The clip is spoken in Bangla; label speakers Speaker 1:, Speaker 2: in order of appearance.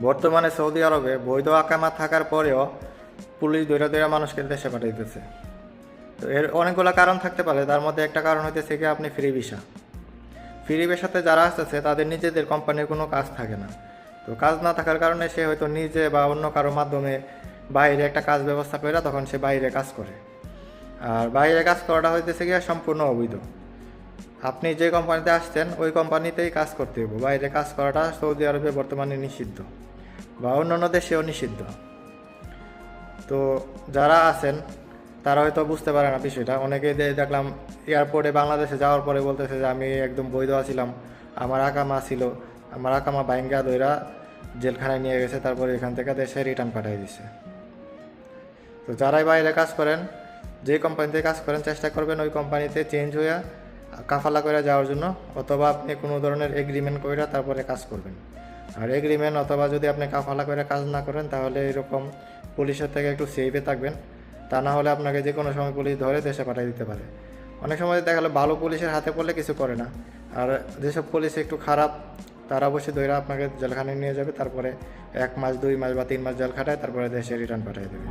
Speaker 1: বর্তমানে সৌদি আরবে বৈধ আকামা থাকার পরেও পুলিশ দৈরা দৈরা মানুষকে দেশে পাঠাইতেছে। তো এর অনেকগুলো কারণ থাকতে পারে, তার মধ্যে একটা কারণ হইতেছে কি আপনি ফ্রি ভিসা। ফ্রি ভিসাতে যারা আসতেছে তাদের নিজেদের কোম্পানির কোনো কাজ থাকে না। তো কাজ না থাকার কারণে সে হয়তো নিজে বা অন্য কারোর মাধ্যমে বাইরে একটা কাজ ব্যবস্থা করে তখন সে বাইরে কাজ করে। আর বাইরে কাজ করাটা হইতেছে গিয়ে সম্পূর্ণ অবৈধ। আপনি যে কোম্পানিতে আসছেন ওই কোম্পানিতেই কাজ করতে হবে, বাইরে কাজ করাটা সৌদি আরবে বর্তমানে নিষিদ্ধ, বা অন্যান্য দেশেও নিষিদ্ধ। তো যারা আছেন তারা হয়তো বুঝতে পারে না বিষয়টা। অনেকেই দেখলাম এয়ারপোর্টে বাংলাদেশে যাওয়ার পরে বলতেছে যে আমি একদম বৈধ আছিলাম, আমার আকামা ছিল, আমার আকামা বাইঙ্গা দইরা জেলখানায় নিয়ে গেছে, তারপরে এখান থেকে দেশে রিটার্ন পাঠিয়ে দিছে। তো যারাই বাইরে কাজ করেন, যে কোম্পানিতে কাজ করেন, চেষ্টা করবেন ওই কোম্পানিতে চেঞ্জ হইয়া কাফালা করে যাওয়ার জন্য, অথবা আপনি কোনো ধরনের এগ্রিমেন্ট করে তারপরে কাজ করবেন। আর এগ্রিমেন্ট অথবা যদি আপনি কাফালা করে কাজ না করেন তাহলে এরকম পুলিশের থেকে একটু সেফে থাকবেন। তা না হলে আপনাকে যে কোনো সময় পুলিশ ধরে দেশে পাঠিয়ে দিতে পারে। অনেক সময় দেখা গেলো ভালো পুলিশের হাতে পড়লে কিছু করে না, আর যেসব পুলিশ একটু খারাপ তারা অবশ্যই ধরে আপনাকে জেলখানায় নিয়ে যাবে, তারপরে 1 মাস 2 মাস বা 3 মাস জেল খাটায় তারপরে দেশে রিটার্ন পাঠিয়ে দেবে।